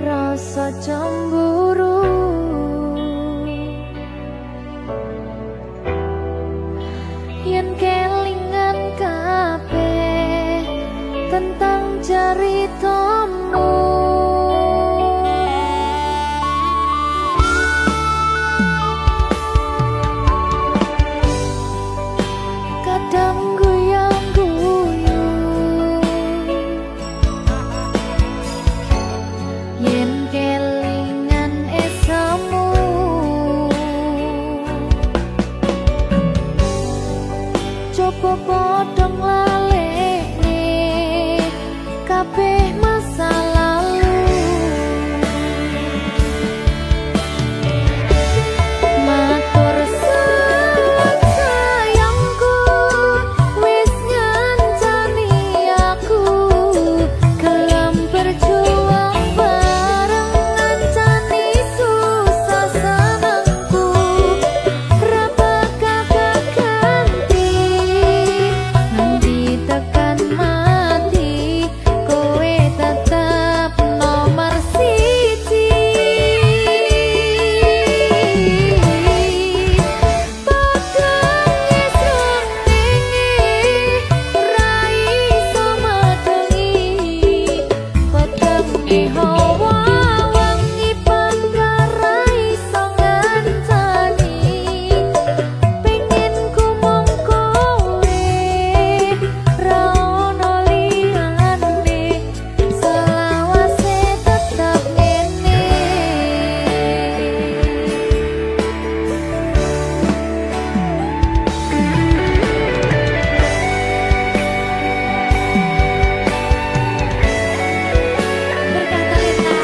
rasa cemburu yen kelingan kabeh tentang ceritamu. Kadang guyang-guyu yen kelingan esamu, coba padha nglalekne kabeh masa lalu. Matur suwun sayangku, wis ngancani aku gelem berjuang bareng, ngancani susah senengku ra bakal ganti. Nganti tekan mati kowe tetep nomor siji. Padahal srengenge ra iso madengi, petenge hawa wangi bangga ra iso ngancani. Pengen ku mung kowe ra ono liyane, selawase tetep ngene. Berkata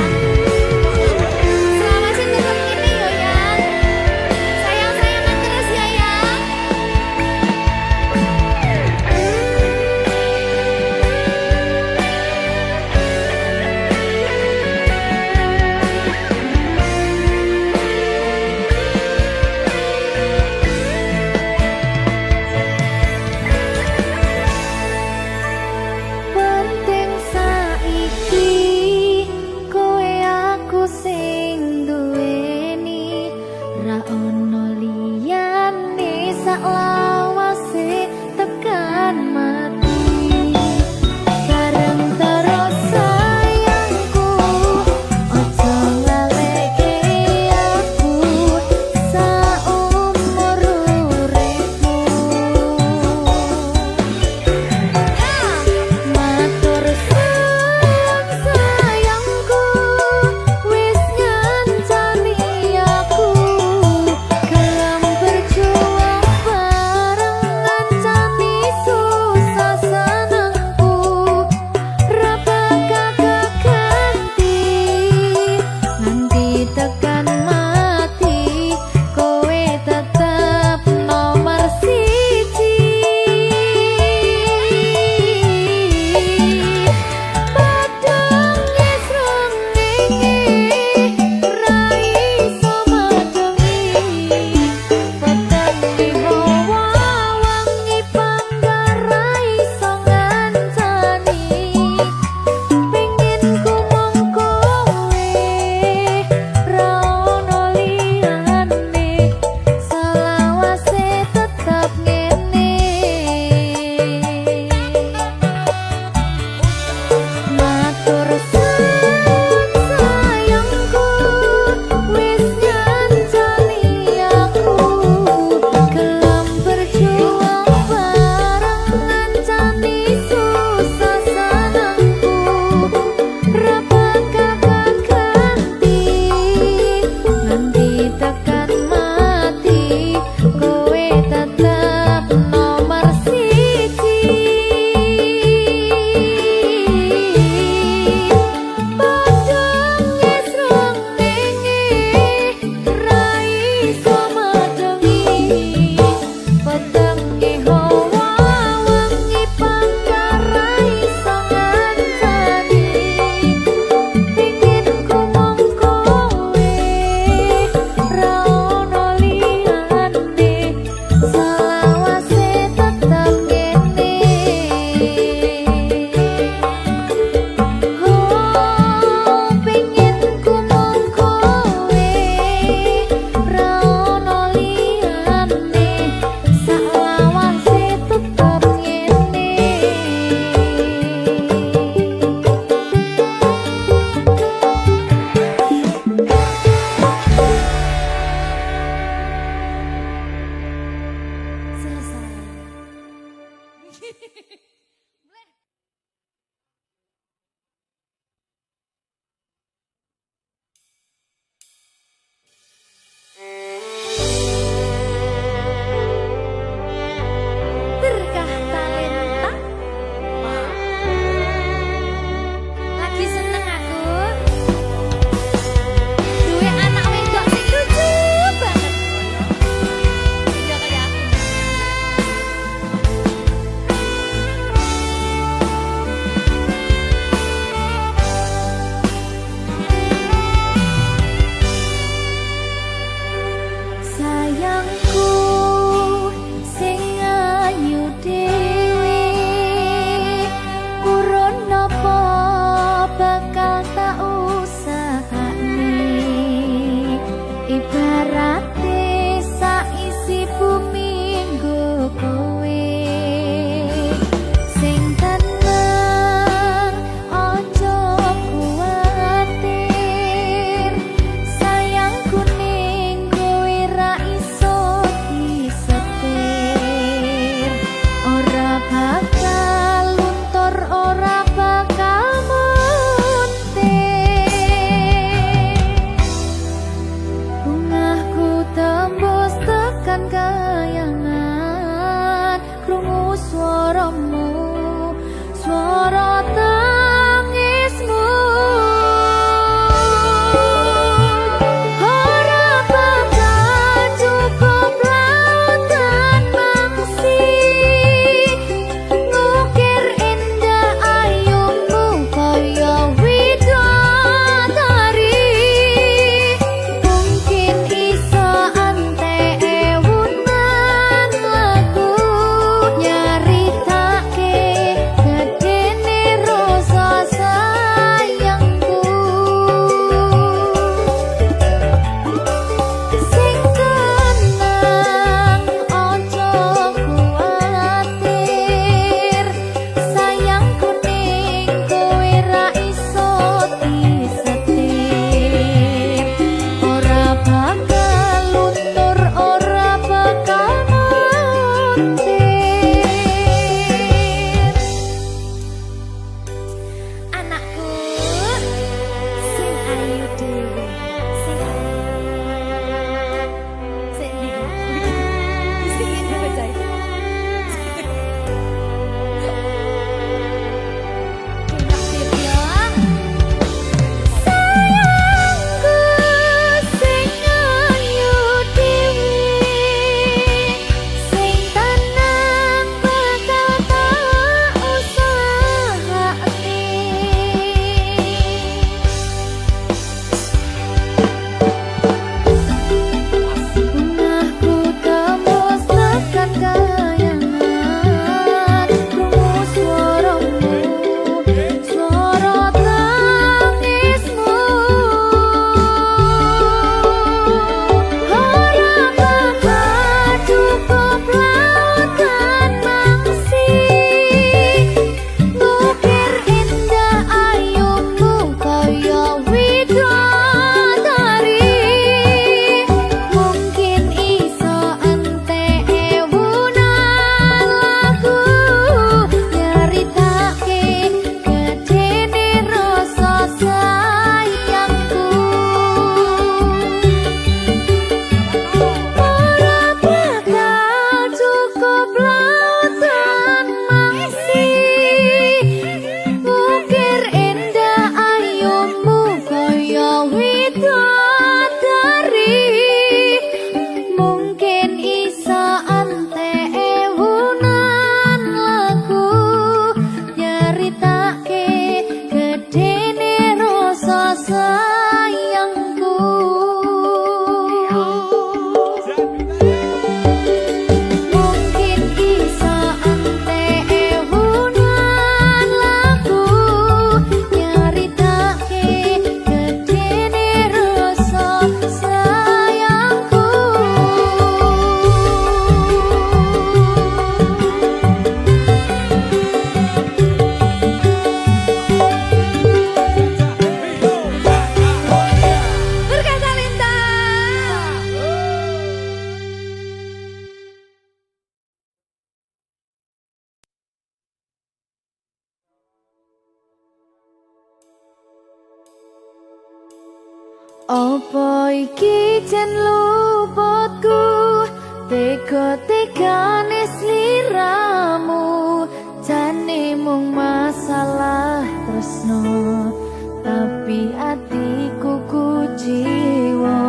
Apa iki jen luputku, tega-tegane sliramu, jane mung masalah tresno, tapi atiku kuciwa.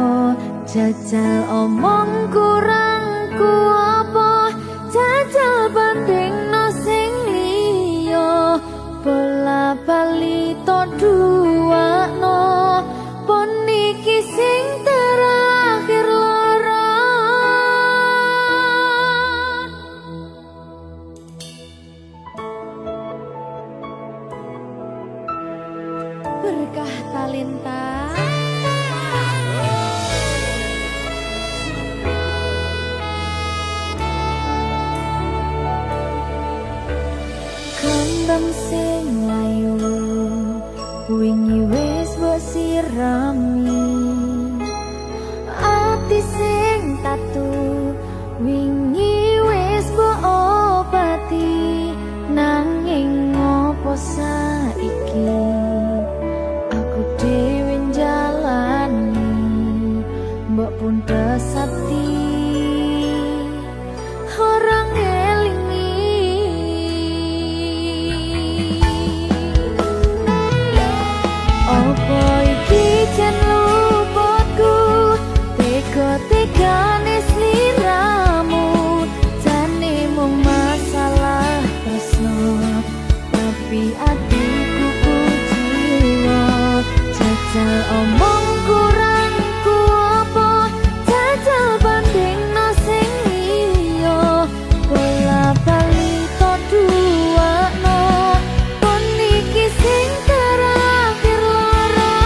Jajal omong kurangku apa, jajal bandingno sing liya, bola bali to duwakno, pon iki sing terakhir lara. Berkah talenta. Kembang sing layu wingi wis mbok sirami, ati sing tatu wingi wis mbok obati, nanging ngopo saiki aku dhewe njalani, mbok pun pesati orang elingi. Apa iki jan luputku, tega-tegane sliramu, jane mung masalah tresno, tapi atiku kuciwa. Jajal omong kurangku apa, jajal bandingno sing liya, bola bali to duwakno, pon iki sing terakhir lara.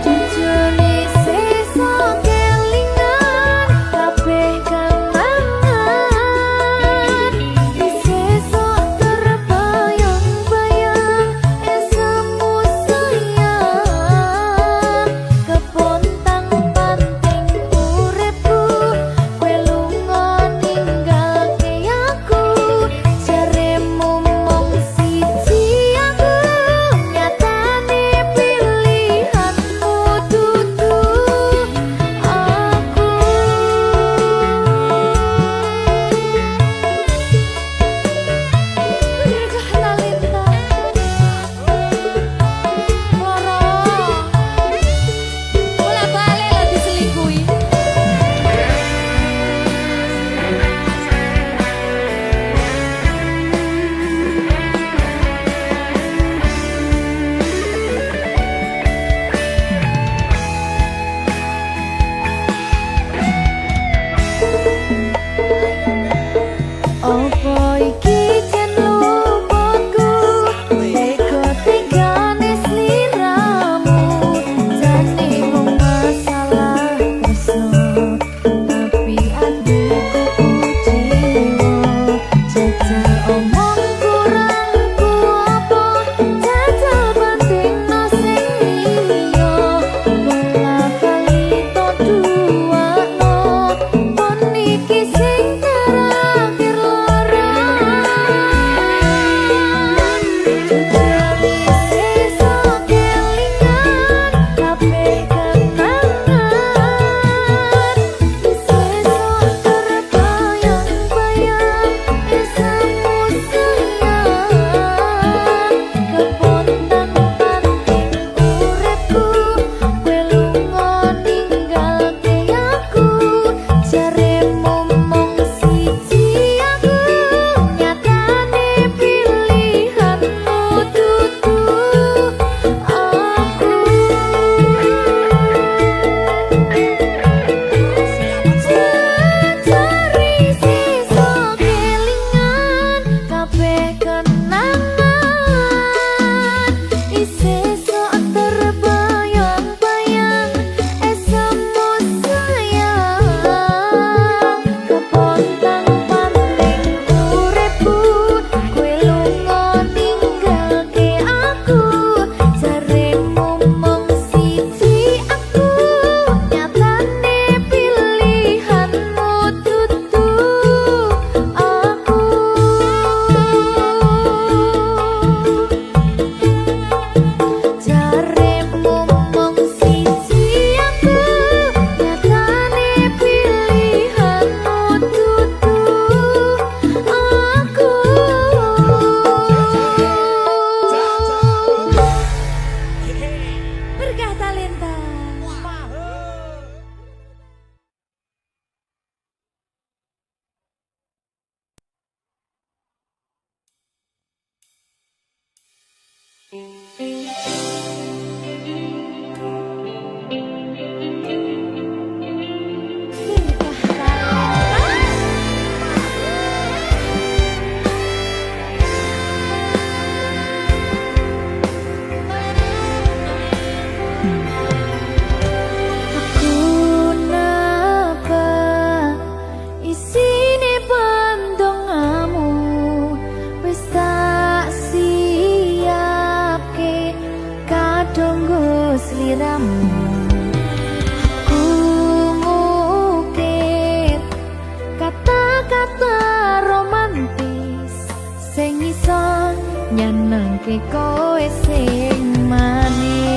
Jujune sesuk kelingan kabeh kenangan, sesuk terbayang-bayang esemu sayang. Aku ngukir kata-kata romantis sing iso nyenengke kowe sing manis.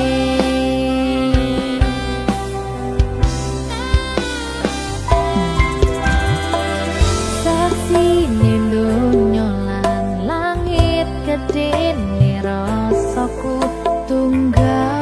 Saksine donya lan langit gedene rasaku tunggal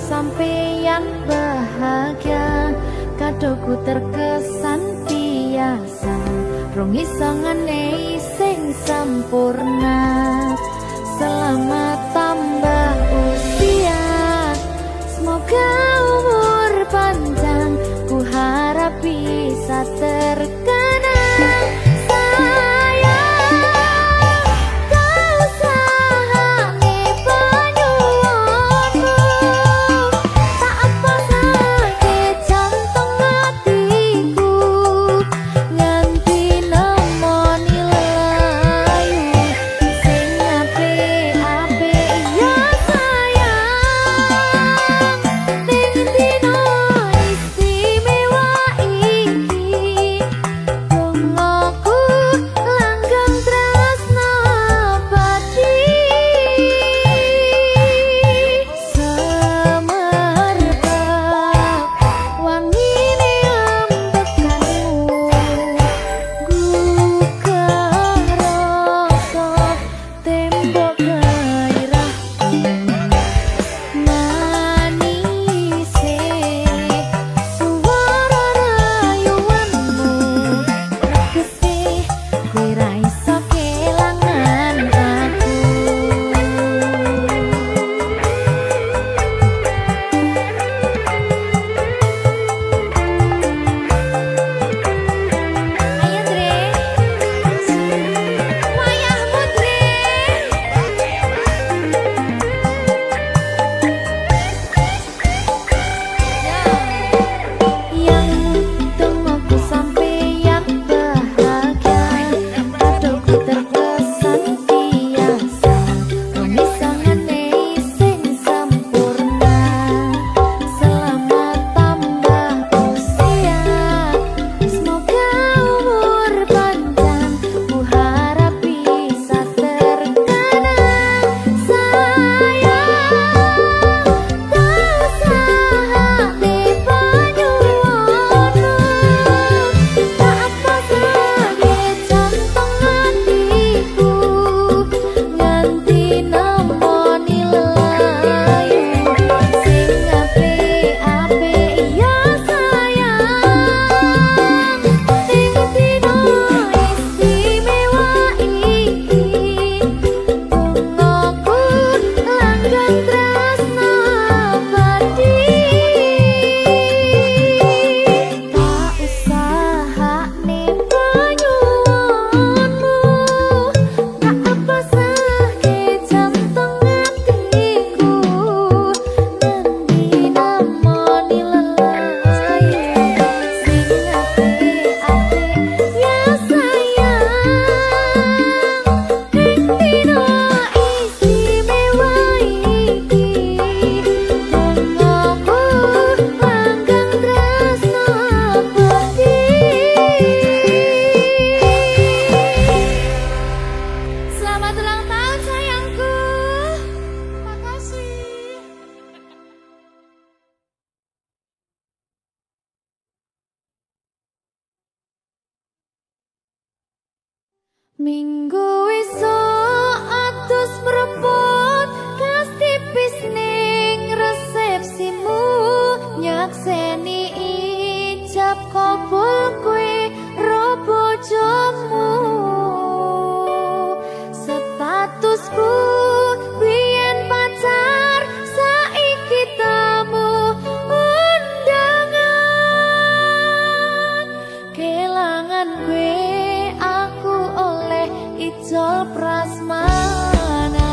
sampeyan bahagia, kadoku terkesan biasa, rong iso ngenei sing sempurna. Selamat tambah usia, semoga umur panjang, ku harap bisa terkenang. Be Minggu esuk atus mrepot kas tipis ning resepsimu nyakseni ijab kabul kowe ro bojomu statusku biyen pacar saiki tamu undangan kelangan kowe aku oleh ijol prasmana.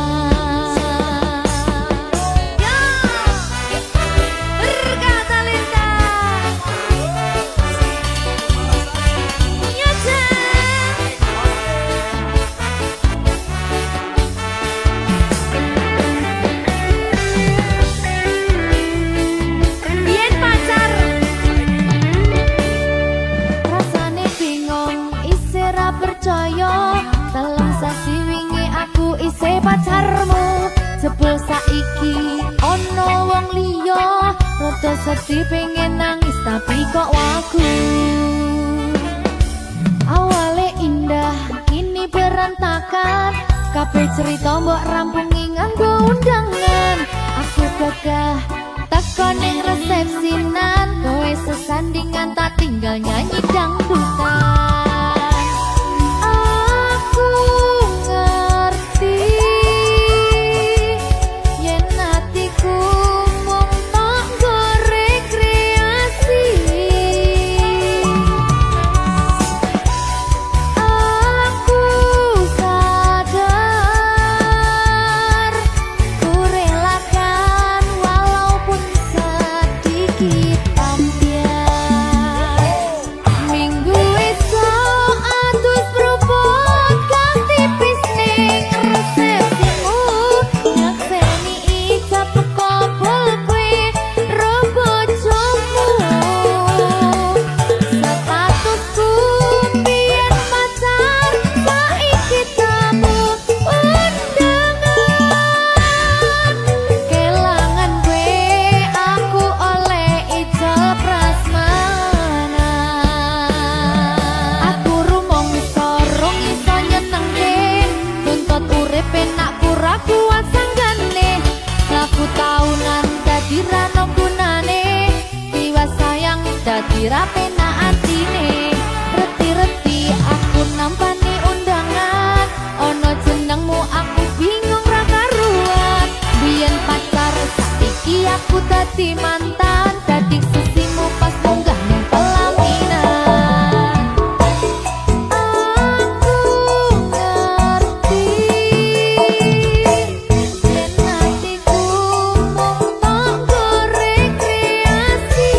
Percaya dalam sasi wingi aku isih pacarmu jebul saiki ono wong liya rada sedih pengen nangis tapi kok wagu awale indah kini berantakan kabeh cerita mbok rampungi nganggo undangan aku gagah teko ning resepsinan kowe sesandingan tak tinggal nyanyi dangdutan. Kira pena atine reti-reti aku nampani undangan ono jenengmu aku bingung ra karuan biyen pacar saiki aku dadi mantan dadi sesimu pas munggah ning pelaminan aku ngerti yen hatiku mung tanggo rekreasi.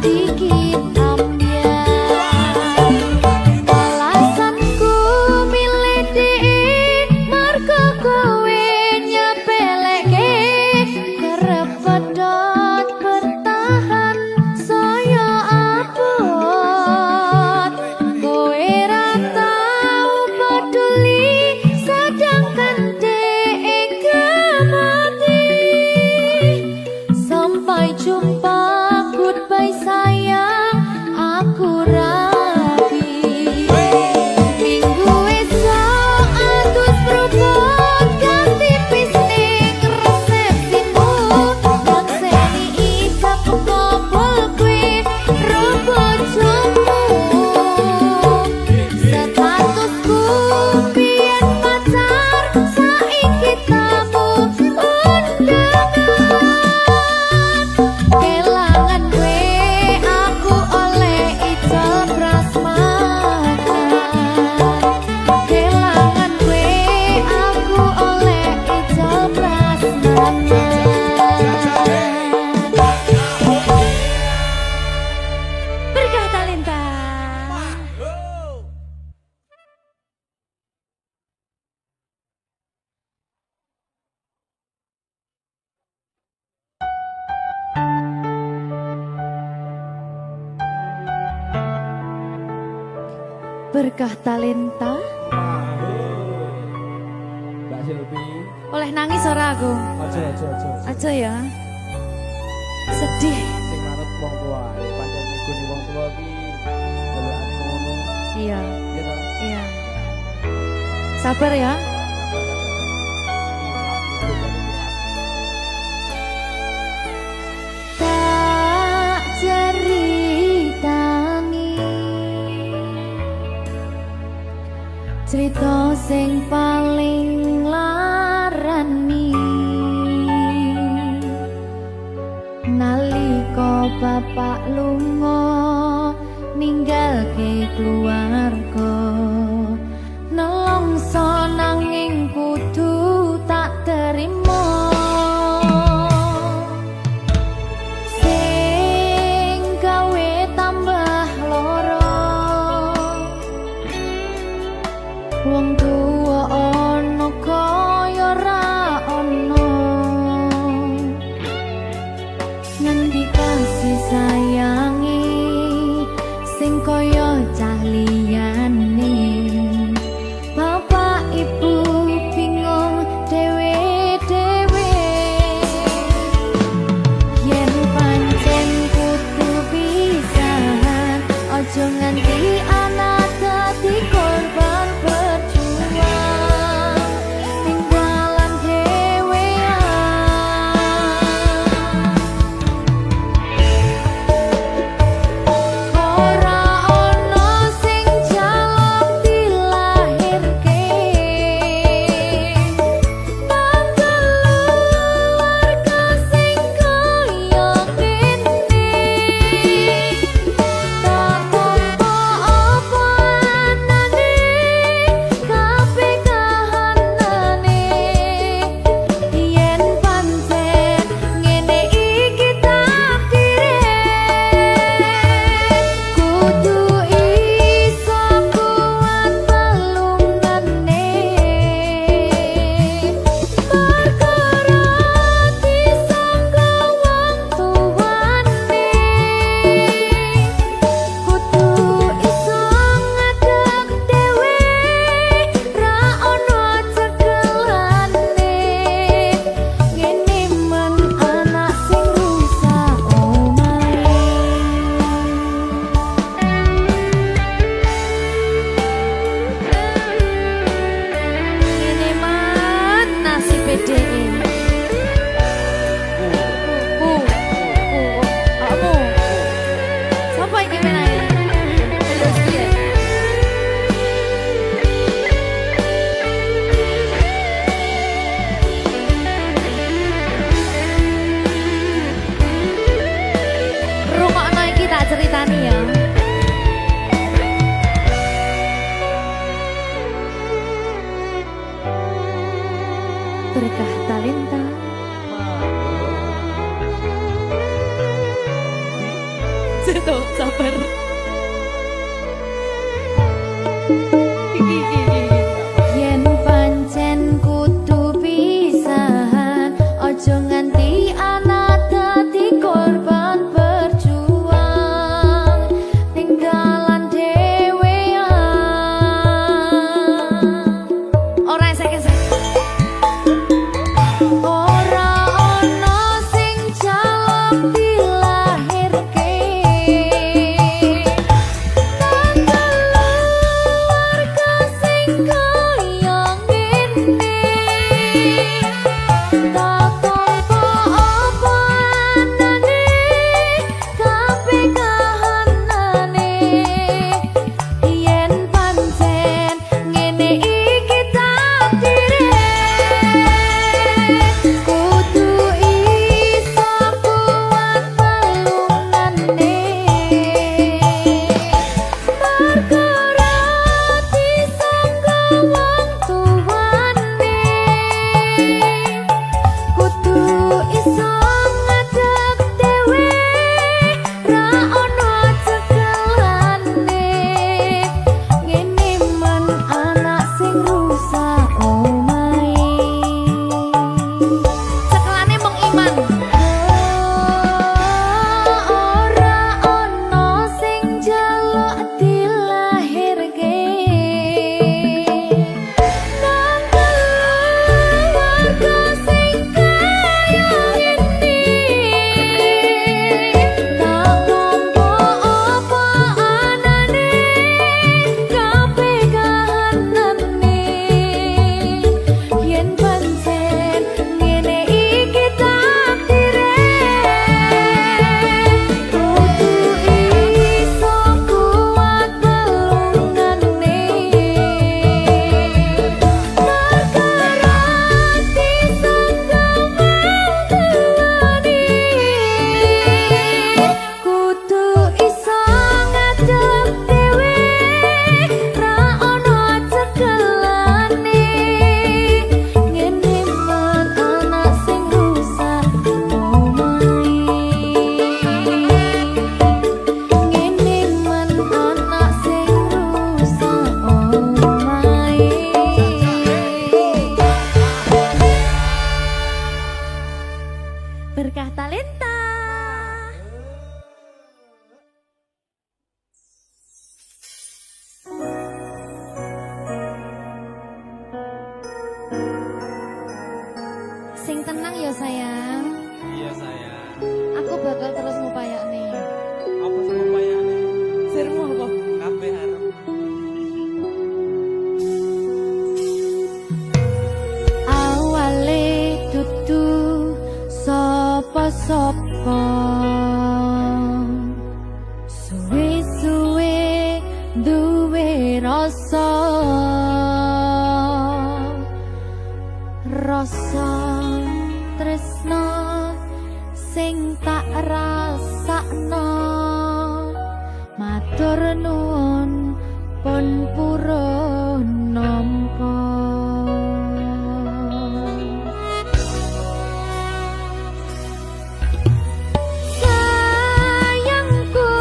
Di Berkah talenta. Mbak Silvi. Oleh nangis ora aku? Aja ya. Sedih. Sing manut wong tua, pancen ngegoni wong tua iki delokane ngono. Iya. Iya toh? Iya. Sabar ya. Tak ceritani cerita sing paling larani nalika bapak lunga ninggalke keluarga nelongso nanging kudu tak terima sing gawe tambah loro wong tuwa ana kaya ra ana ngendi kasih sayangi sing kaya cah liyane bapak ibu bingung dewe-dewe yen pancen kudu pisahan aja nganti anak dadi korban berjuang tinggalan dewean ora ono sing jaluk dilahirke nang keluarga sing kaya kene tak tampa apa anane kabeh kahanane yen pancen ngene iki takdire kudu iso kuat pelungane perkara disangka wong tuwane kudu iso ngadeg dhewe ra ono cekelane ngene men anak sing rusak omahe ngene man nasibe dhewe kamu siapa ini menanya terus dia rungokno iki tak ceritani ya berkah talenta Seto, sabar. Yen pancen kudu pisahan, ojo nganti anak dadi korban berjuang, tinggalan dhewean. Ora esek-esek. Ora ono sing jaluk dilahirke suwe-suwe duwe rasa tresno sing tak rasakno matur nuwun pun purun nampa sayangku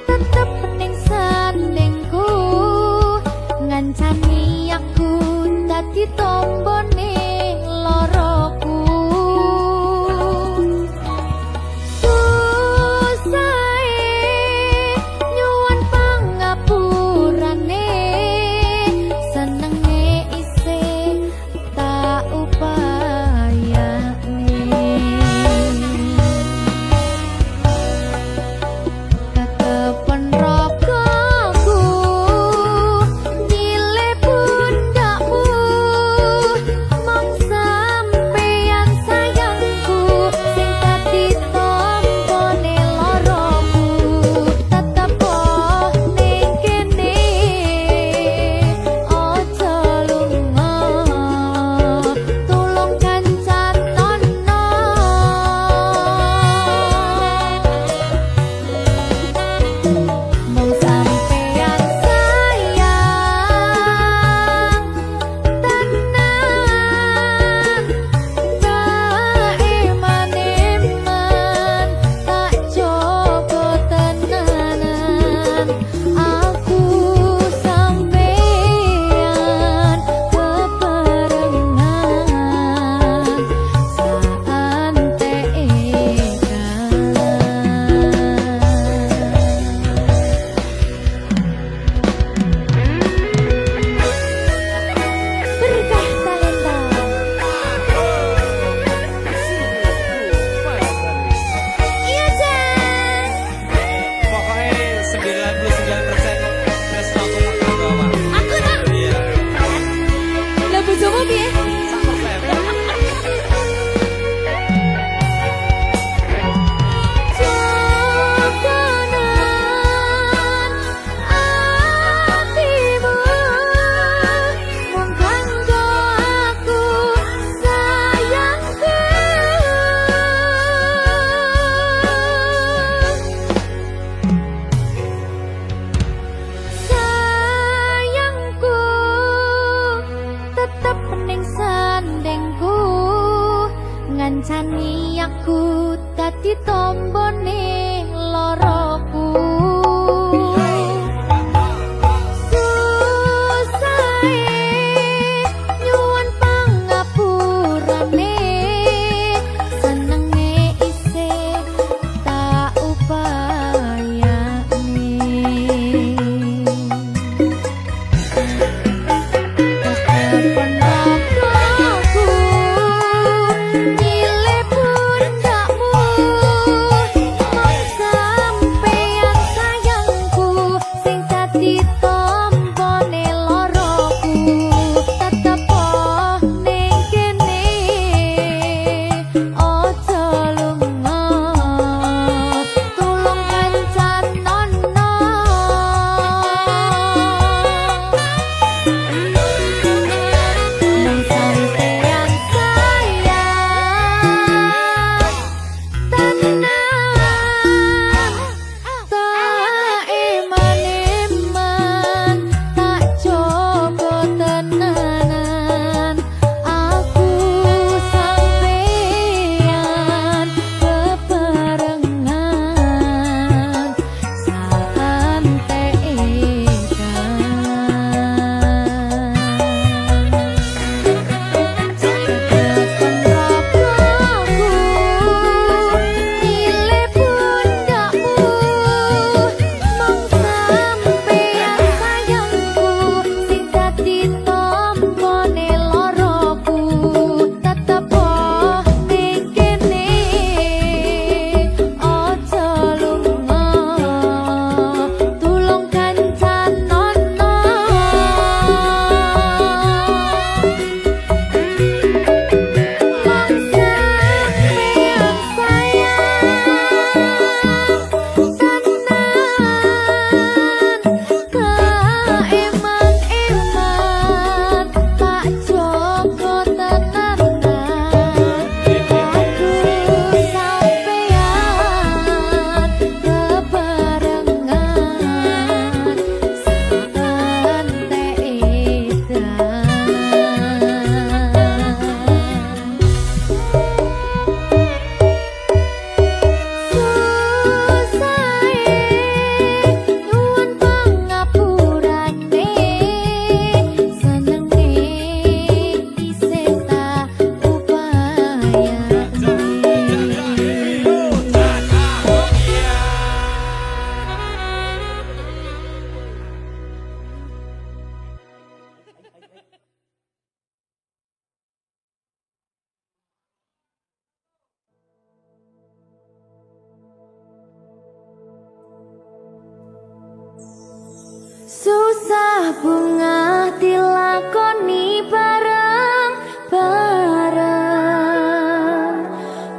tetep ning senengku ngancani aku dadi tombone loroku susahe bunga dilakoni bareng-bareng.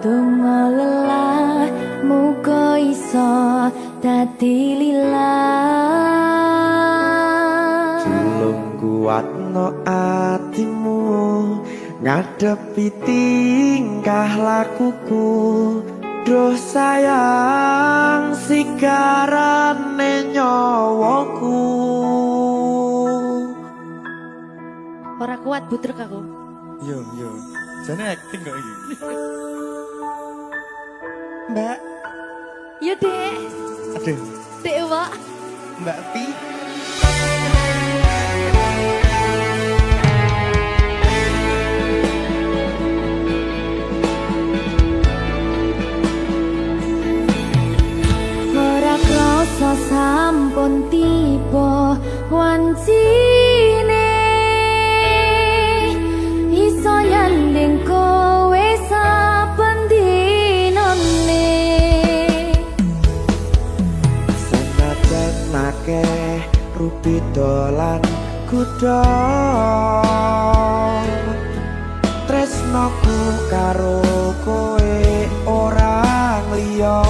Donga lelah muga iso dadi lillah. Julung kuatno atimu ngadepi tingkah lakuku. Duh sayang sigarane nyawaku. Ora kuat butrek aku. Yo. Jane acting kok iki. Mbak. Yo, Dek. Aduh, Dek, Wak. Mbak Pi. Ora krasa sampun tiba wancine. Iso nyanding kowe saben dinane. Senajan akeh rupi dolan kuda. Tresnoku karo kowe orang liya.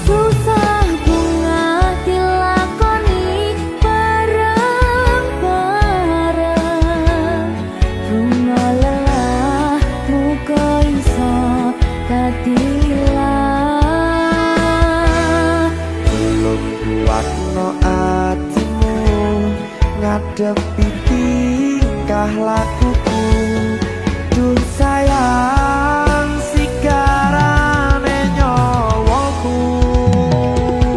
Susah bunga dilakoni bareng-bareng. Bunga lelah muga iso dadi lillah. Belum kuatno atimu ngadepi tingkah lakuku. Duh sayang sigarane nyawaku.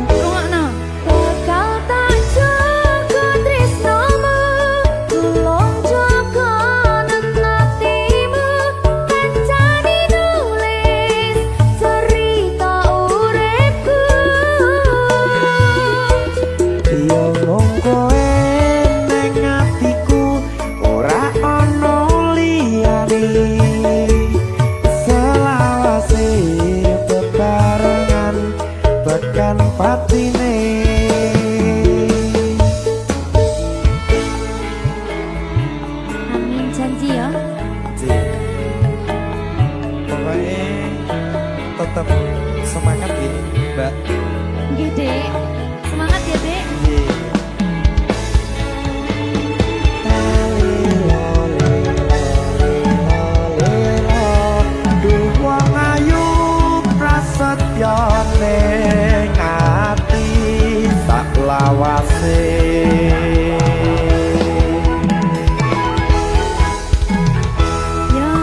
Rungokno. Bakal tak jaga tresnomu, tulung jaga nenatimu. Kancani nulis cerita uripku. Yo mung kowe ning atiku ora ana liyane. Selawase bebarengan tekan patine. Amin janji ya. Pokoknya tetap semangat ya, Mbak. Nggih, Dek. Semangat ya, Dek. Duh wong ayu prasetyo ning ati sak lawase. Ya,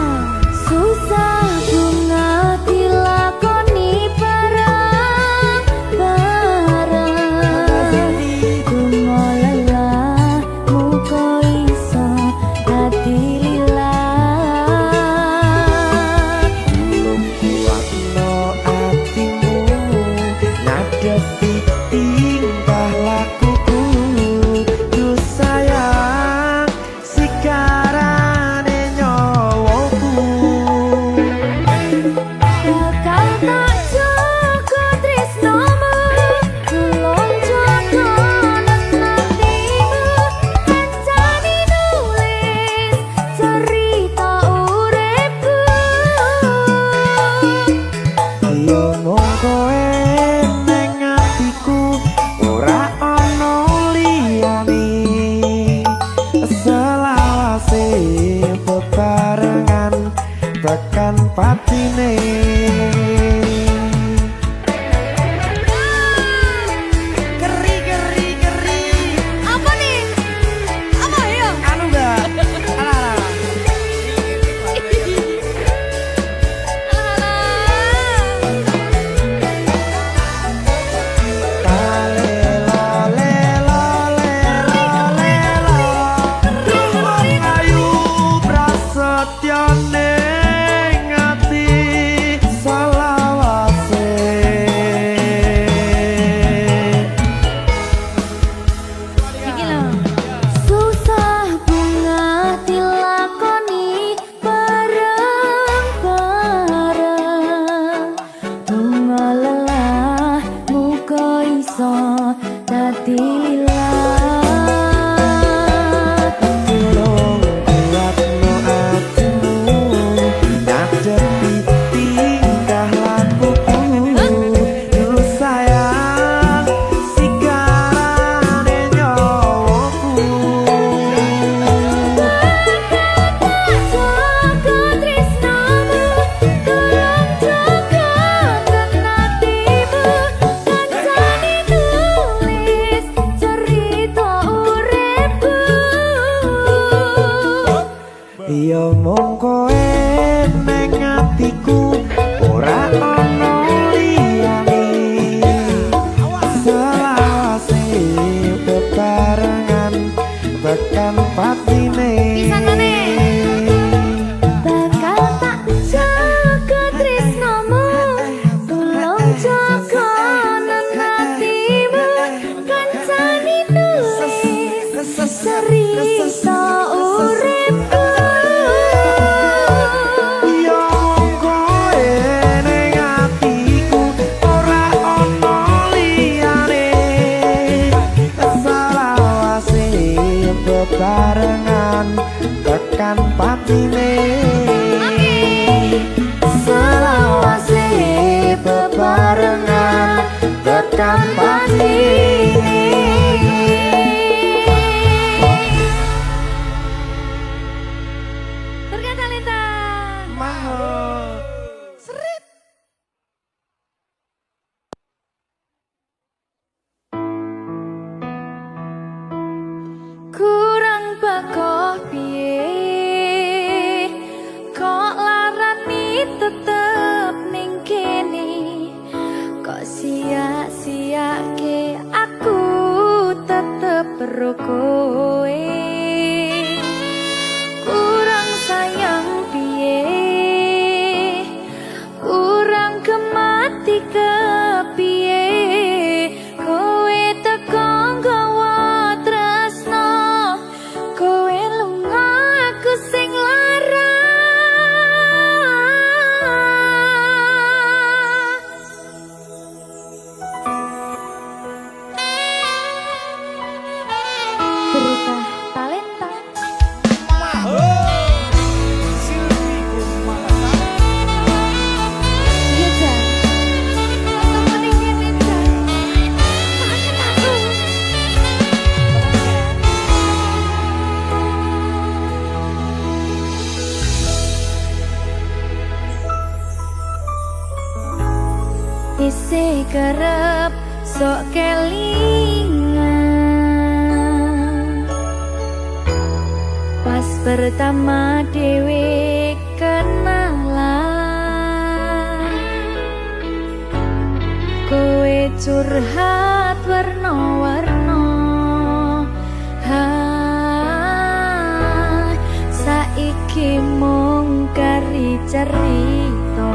susah bunga dilakoni bareng-bareng. Bunga lelah muga iso dadi lillah. Belum kuatno atimu ngadepi tingkah lakuku. Duh sayang sigarane nyawaku. Bakal tak jaga tresnomu, tulung jaga nenatimu. Kancani nulis cerita uripku. Yo mung kowe ning atiku ora ana liyane. Selawase bebarengan tekan patine. Geri. Apa nih? Apa ya? Anu Mbak. Alah. Iki lho. Susah bunga dilakoni bareng-bareng. Bunga lelah muga iso dadi kokonan hatimu kancani nulis cerita uripku. Yo koe ning atiku ora ono liyane selawase bebarengan tekan patine selawase bebarengan tekan patine. Berkat Talenta. Mahal. Seret. Kurang bakoh piye kok larani tetep ning kene, kok sia-siake aku tetep karo kowe. Kurang sayang piye kurang kemati kepiye kowe teko nggawa tresno, kowe lunga aku sing lara. Berita Talenta. Iya, Jan. Temen iki nih, Jan. Maafin aku. Isih kerep sok kelingan pas pertama dewe kenalan, kowe curhat warna-warna, saiki mung kari cerita.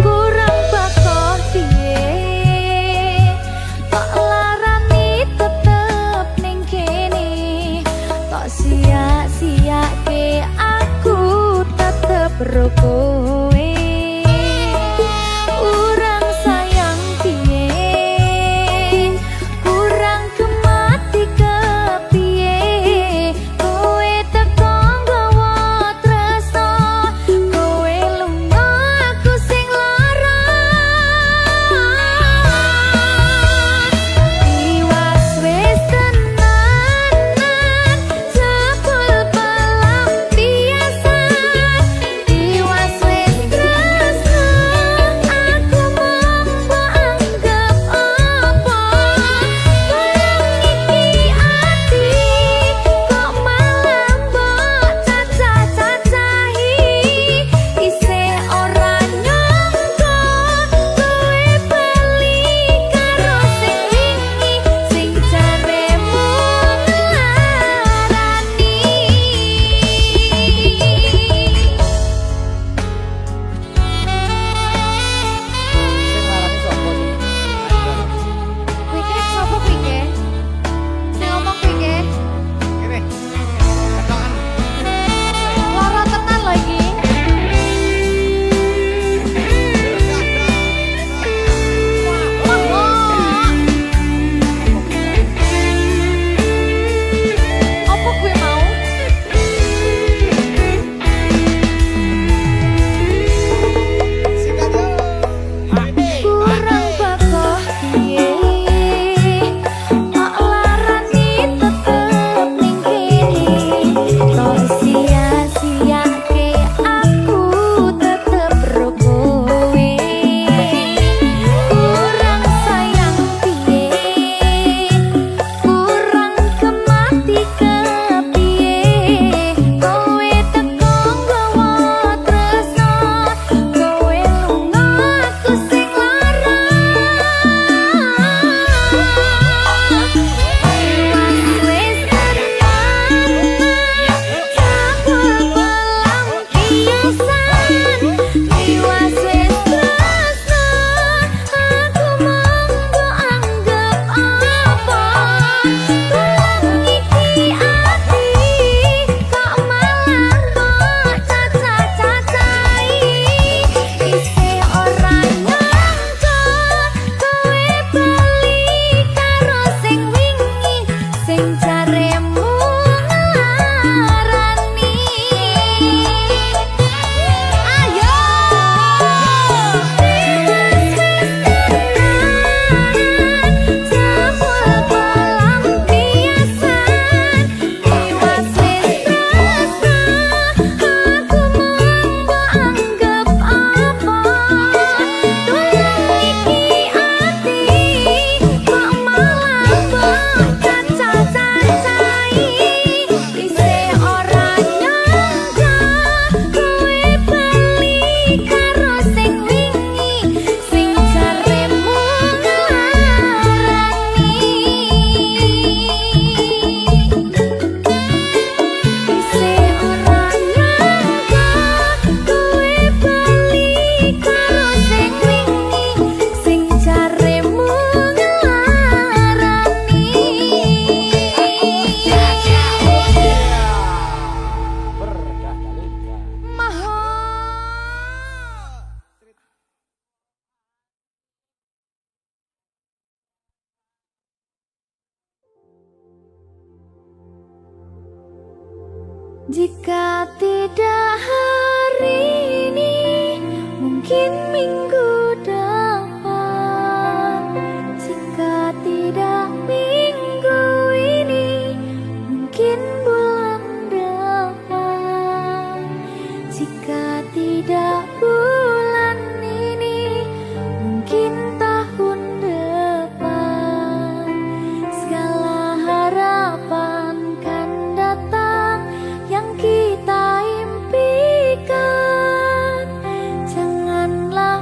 Kurang bakoh piye tok larani tetep ning kene, tok sia-siake aku tetep karo kowe. Kurang sayang piye kurang kemati kepiye kowe teko nggawa tresno, kowe lunga aku sing lara. Iwas wis tenanan jebul pelampiasan, iwas Jika tidak hari ini, mungkin minggu depan. Jika tidak minggu ini, mungkin bulan depan. Jika tidak bulan ini, mungkin tahun depan. Segala harapan kan datang yang kita impikan. Janganlah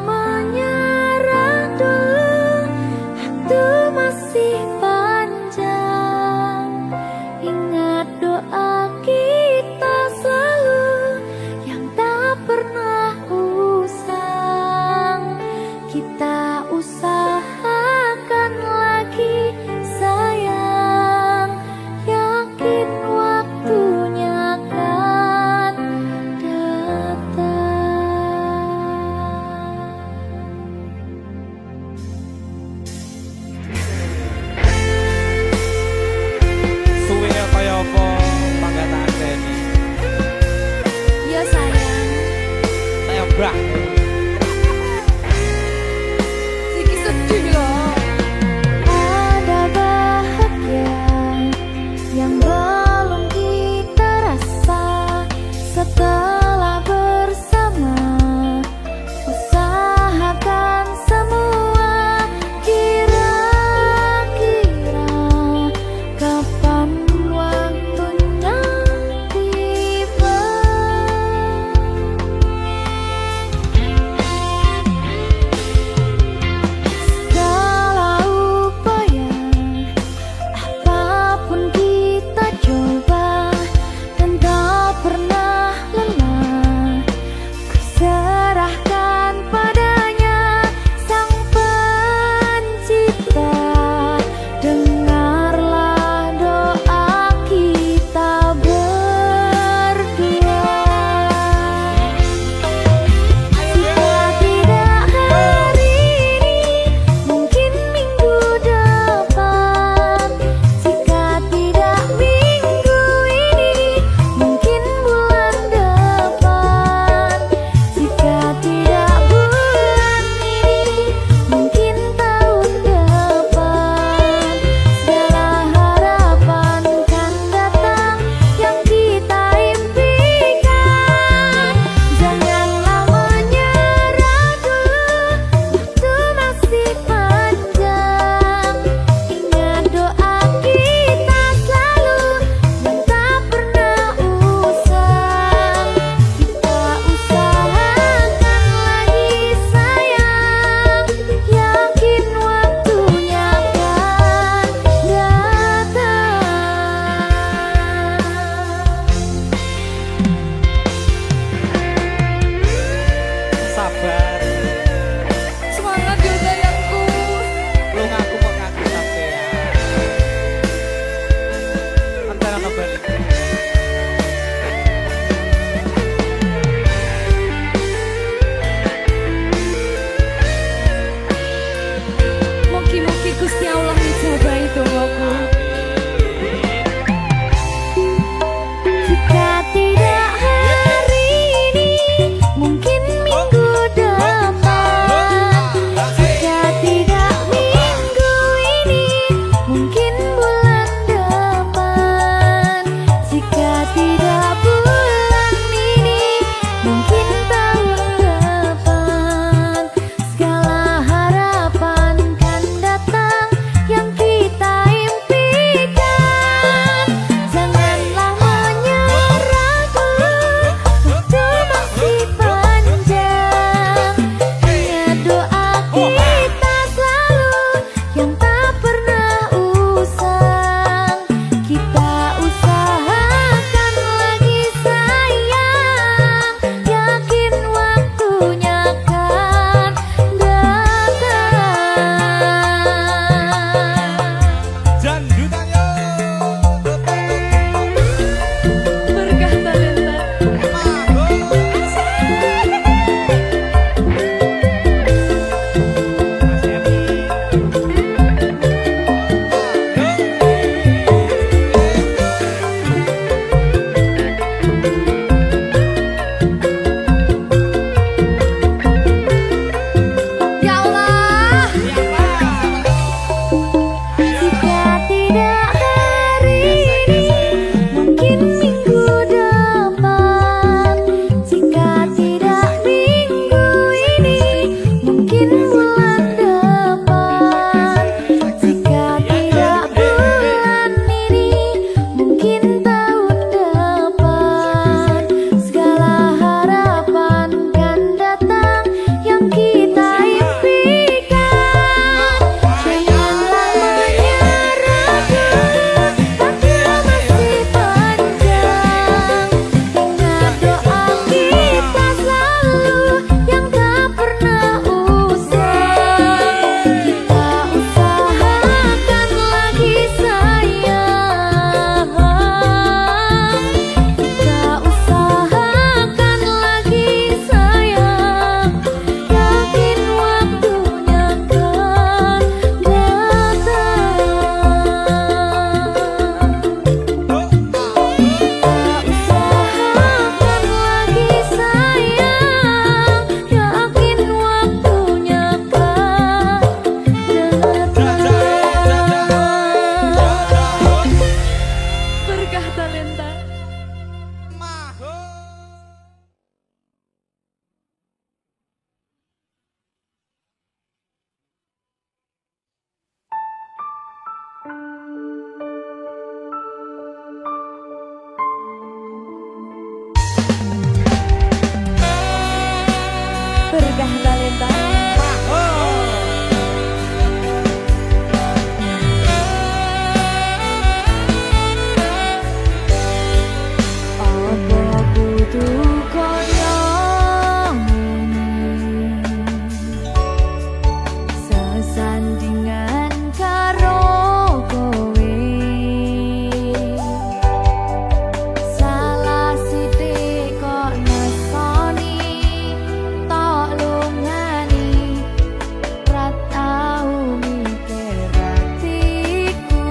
talenta. Berkah talenta. Apa kudu kaya ngene, sesandingan karo kowe, salah sithik kok nesoni, tok lungani, ra tau mikir atiku.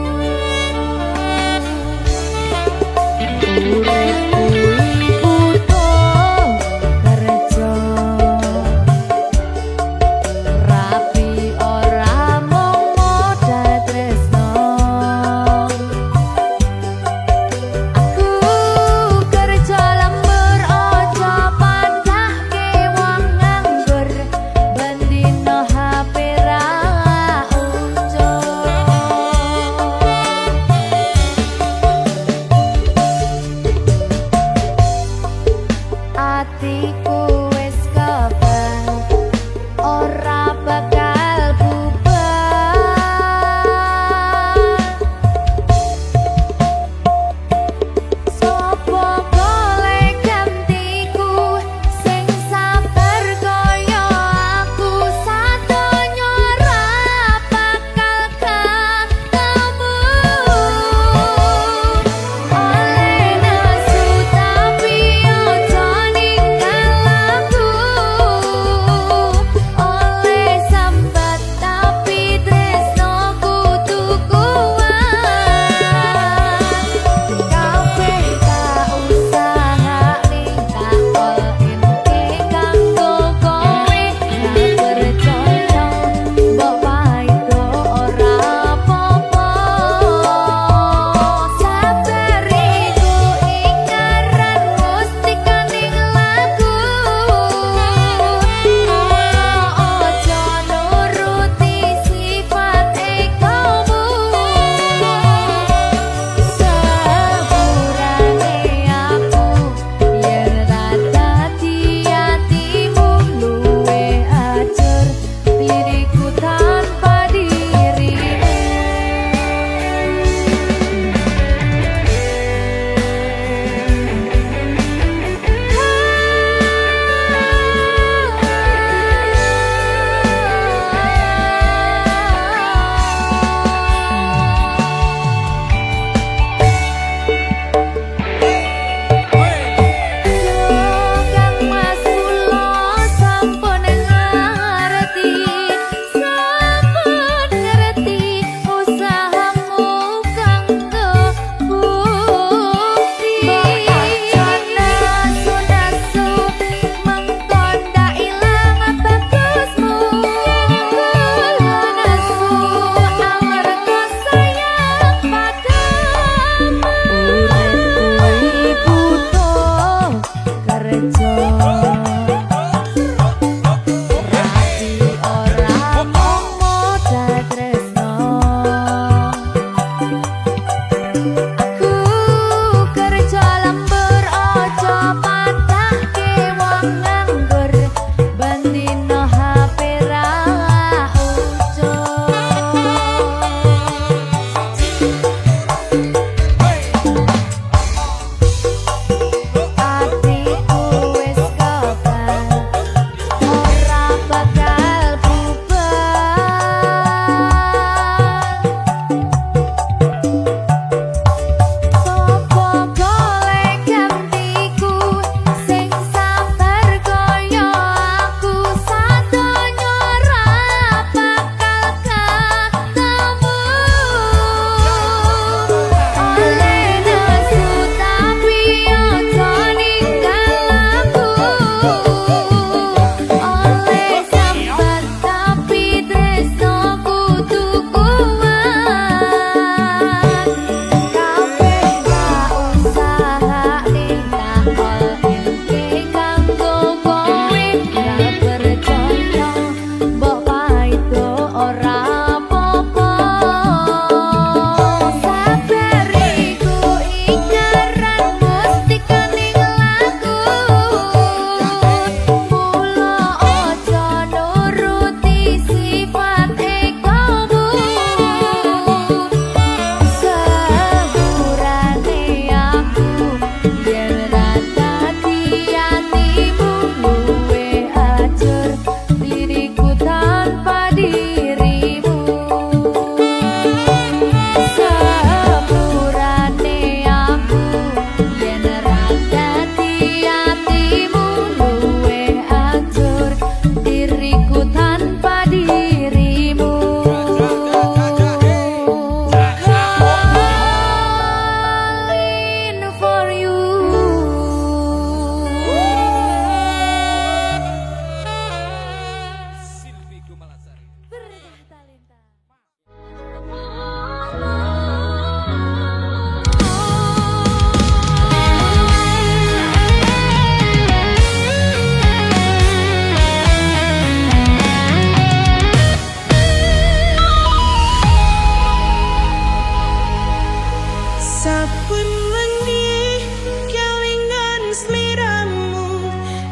Saben wengi kelingan sliramu,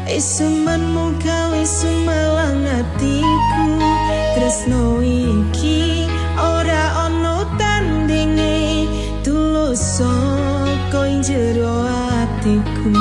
esemanmu gawe sumelang atiku. Tresno iki ora ono tandinge, tulus saka ing jero atiku.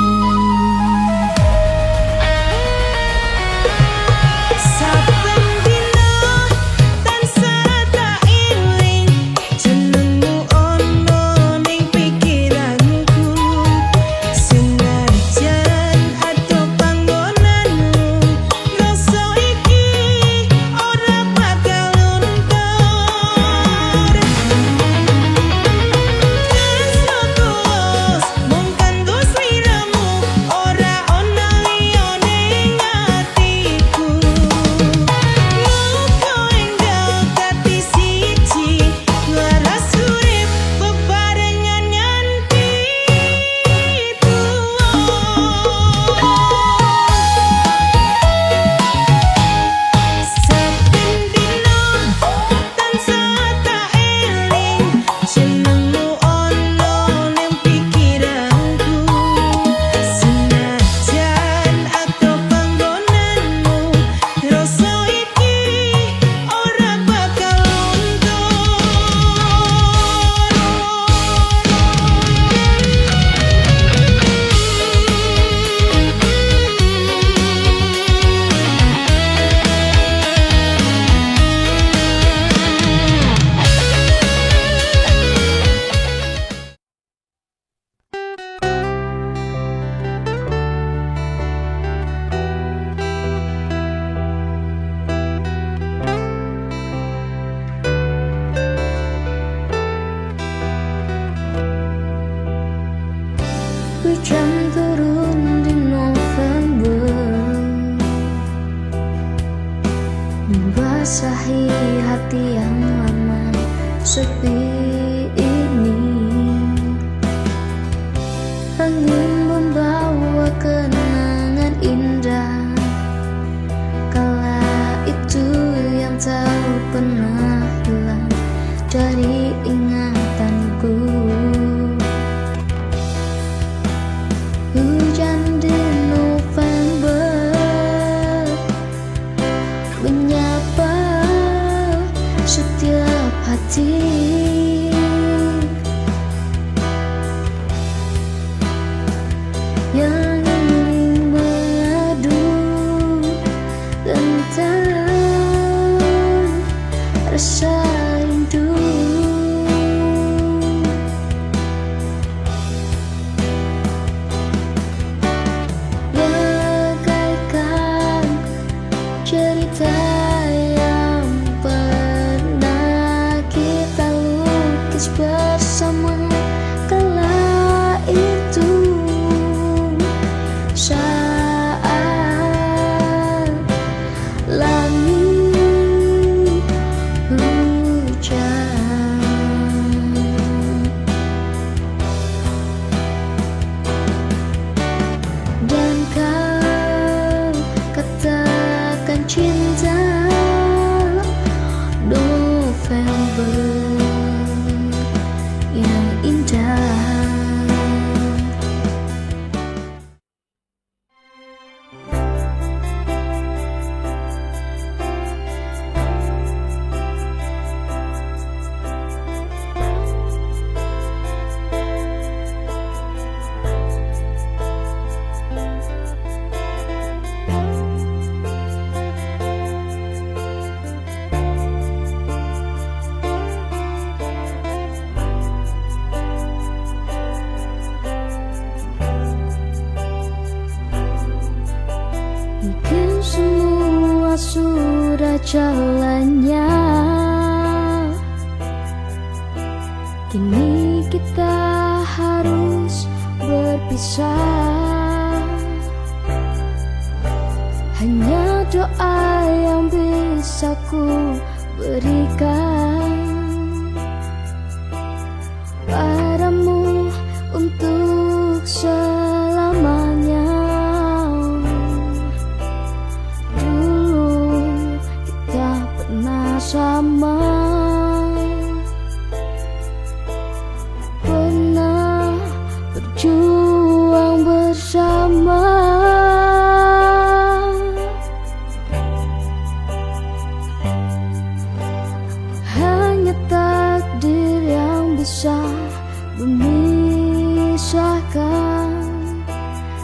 Hujan turun di November, membasahi hati yang lama sepi ini. Angin membawa kenangan indah kala itu yang tak pernah hilang dari ingatanku. Hujan di November menyapa setiap hati, yang ingin mengadu tentang rasa rindu. Cerita yang pernah kita lukis bersama kala itu, saat langit hujan. Dan kau katakan cinta November yang indah. Mungkin semua sudah jalannya, kini kita harus berpisah. Hanya doa yang bisa ku berikan padamu untuk selamanya. Dulu kita pernah sama, pernah berjuang bersama. Hanya takdir yang bisa memisahkan,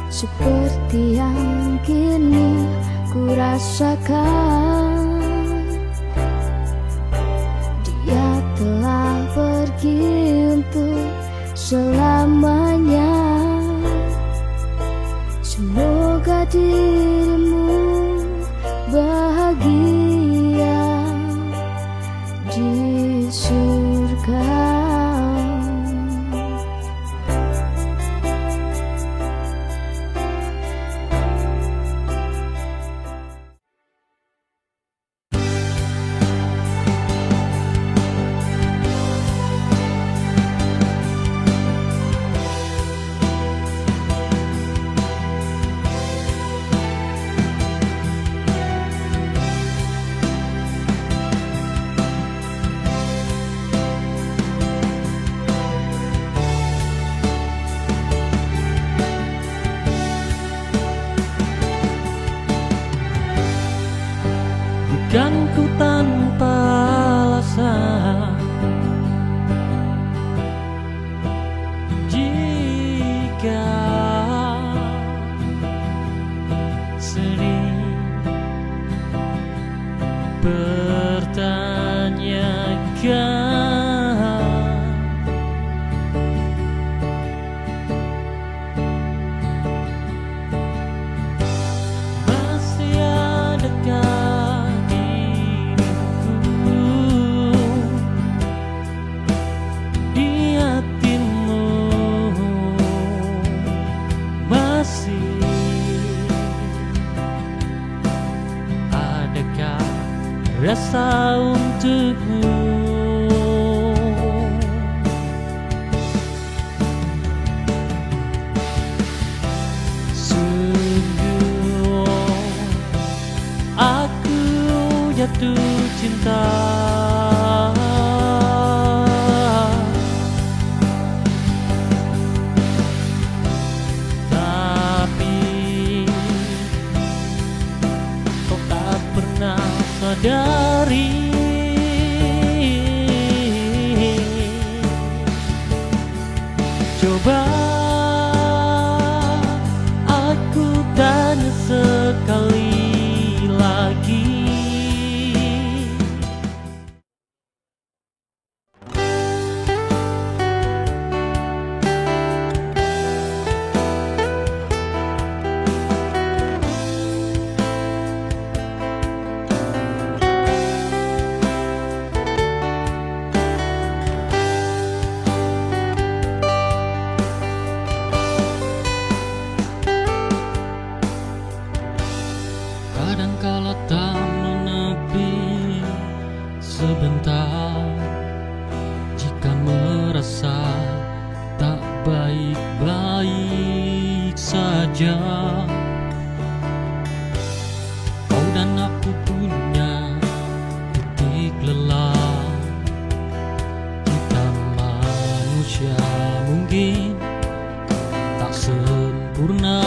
seperti yang kini ku rasakan. Dia telah pergi untuk selamanya. Semoga dirimu bahagia di surga. Bukan ku tanpa alasan jika sering pertanyakan masih adakah di hatimu, masih adakah rasa untukmu? Sungguh aku jatuh cinta, sadari coba aku tanya sekali lagi. Kadangkala tak menepi sebentar, jika merasa tak baik-baik saja. Kau dan aku punya titik lelah. Kita manusia mungkin tak sempurna.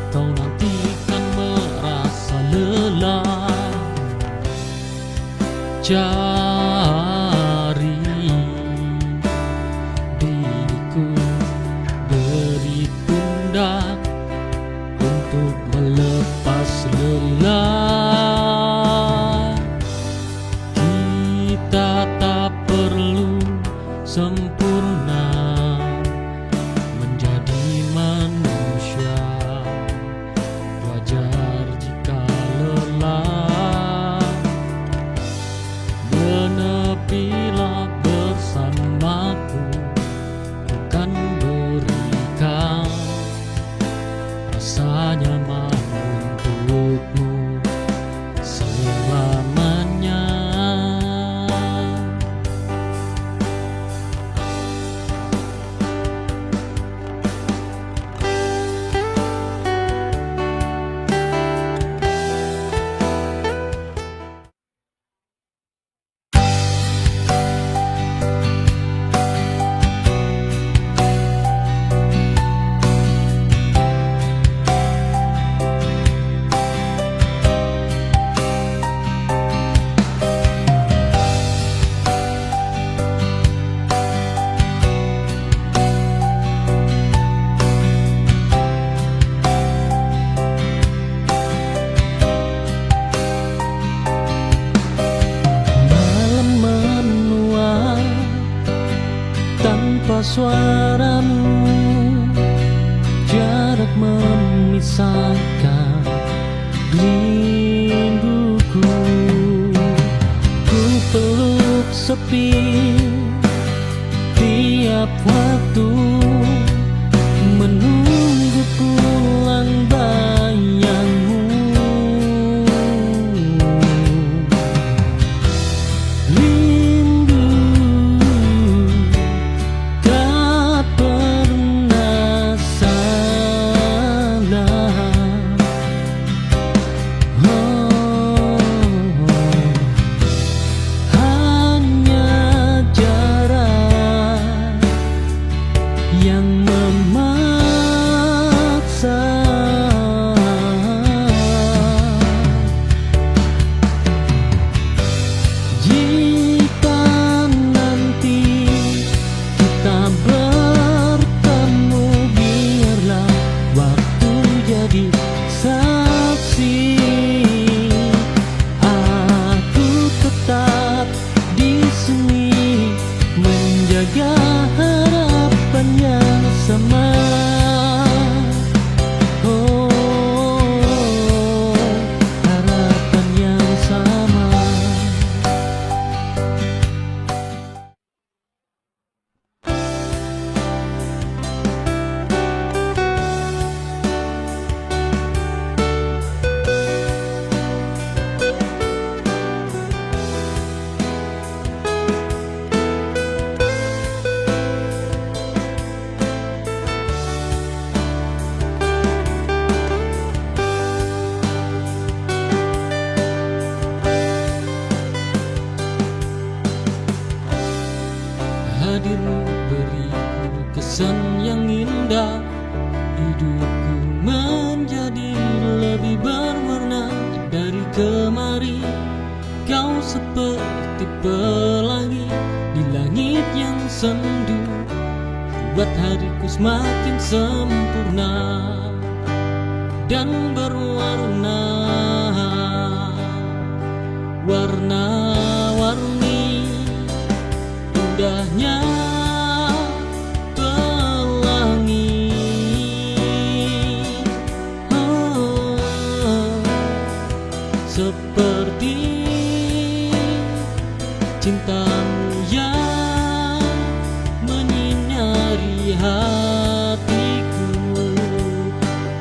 Kau nanti kan merasa lelah, cari diriku, beri pundak untuk melepas lelah. Kita tak perlu sempurna menjadi manusia. Wajar jika lelah suaramu, jarak memisahkan rinduku. Ku peluk sepi tiap waktu, menunggu pulang bayangmu. Rindu tak pernah salah. Hanya jarak yang memaksa. Jika nanti kita bertemu, biarlah waktu jadi saksi. Aku tetap di sini menjaga harapan yang sama. Oh, harapan yang sama. Hadirmu beriku kesan yang indah, hidupku menjadi lebih berwarna. Dari kemari kau seperti pelangi di langit yang sendu, buat hariku semakin sempurna dan berwarna. Warna-warni indahnya pelangi. Oh, seperti cintamu yang menyinari hatiku.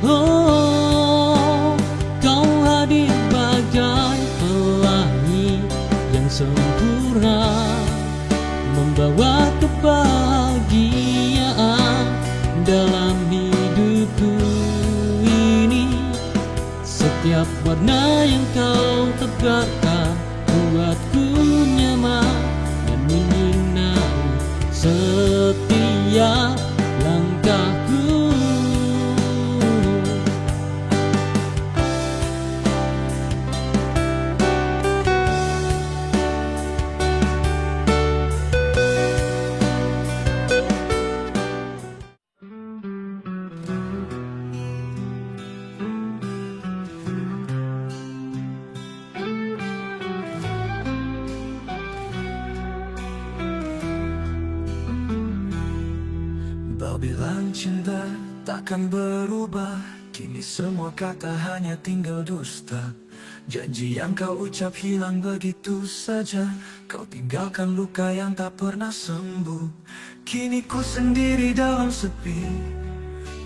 Oh, kau hadir bagai pelangi yang sempurna, membawa kebahagiaan dalam hidupku ini. Setiap warna yang kau tebarkan buatku nyaman dan menyinari setiap langkahku. Kau bilang cinta takkan berubah, kini semua kata hanya tinggal dusta. Janji yang kau ucap hilang begitu saja, kau tinggalkan luka yang tak pernah sembuh. Kini ku sendiri dalam sepi,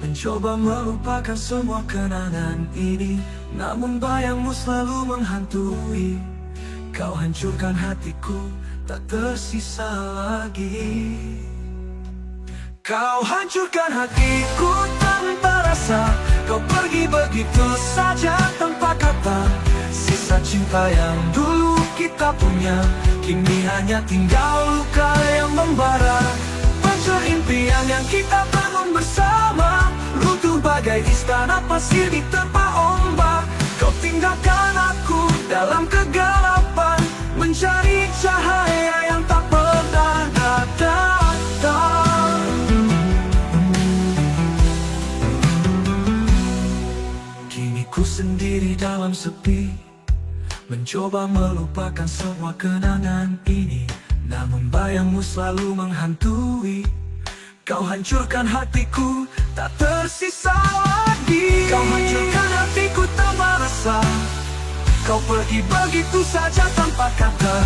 mencoba melupakan semua kenangan ini. Namun bayangmu selalu menghantui, kau hancurkan hatiku, tak tersisa lagi. Kau hancurkan hatiku tanpa rasa, kau pergi begitu saja tanpa kata. Sisa cinta yang dulu kita punya, kini hanya tinggal luka yang membara. Pancur impian yang kita bangun bersama, runtuh bagai istana pasir diterpa ombak. Kau tinggalkan aku dalam kegelapan, mencari cahaya yang tak pernah datang. Ku sendiri dalam sepi, mencoba melupakan semua kenangan ini. Namun bayangmu selalu menghantui, Kau hancurkan hatiku, tak tersisa lagi. Kau hancurkan hatiku tanpa rasa. Kau pergi begitu saja tanpa kata.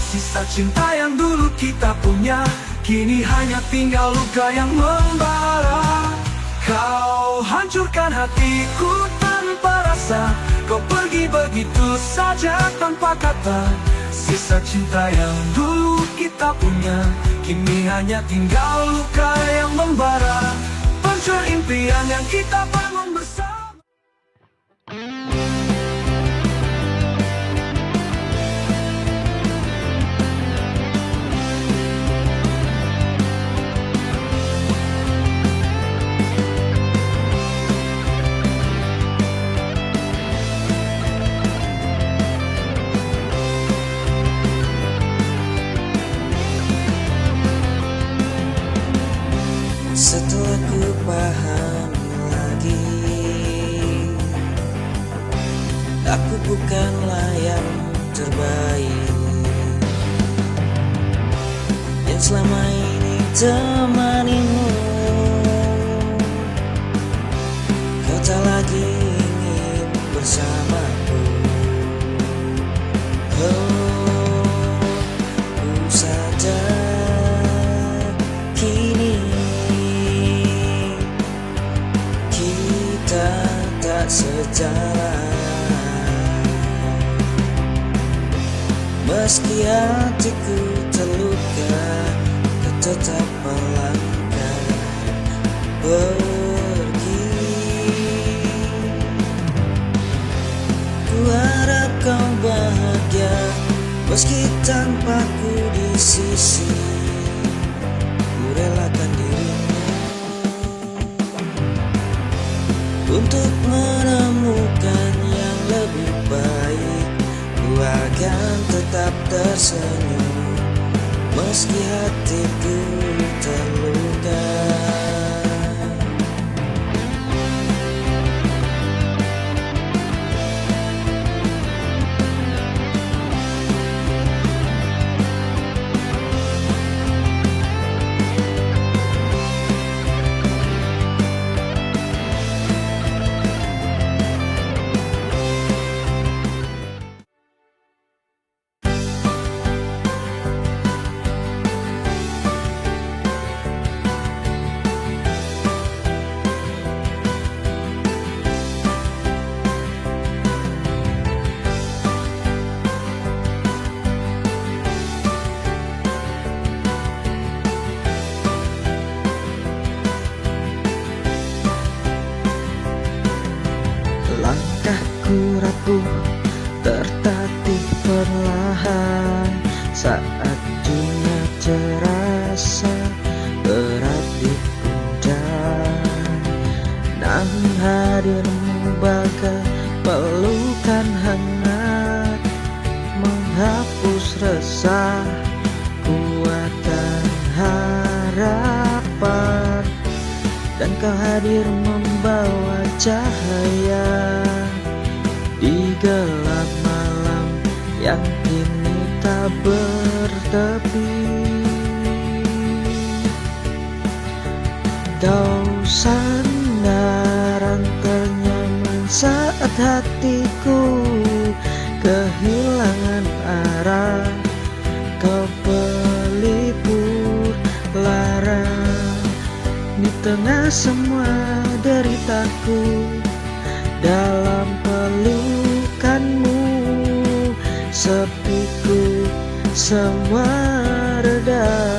Sisa cinta yang dulu kita punya, kini hanya tinggal luka yang membara. Kau hancurkan hatiku tanpa rasa. Kau pergi begitu saja tanpa kata. Sisa cinta yang dulu kita punya, kini hanya tinggal luka yang membara. Hancur impian yang kita bangun bersama. Setelah ku paham lagi, aku bukanlah yang terbaik yang selama ini temanimu. Kau tak lagi ingin bersamaku. Oh, ku sadar kini kita tak sejalan. Meski hatiku terluka, kau tetap melangkah pergi. Ku harap kau bahagia, meski tanpaku di sisi. Ku relakan dirimu untuk menemukan yang lebih baik. Ku akan tetap tersenyum meski hatiku terluka. Langkahku rapuh, tertatih perlahan saat dunia terasa berat di pundak. Namun hadirmu bagai pelukan hangat, menghapus resah, kuatkan harapan. Dan kau hadir membawa cahaya di gelap malam yang kini tak bertepi. Kau sandaran ternyaman saat hatiku kehilangan arah. Kau pelipur lara di tengah semua deritaku. Dalam pelukanmu sepiku semua reda.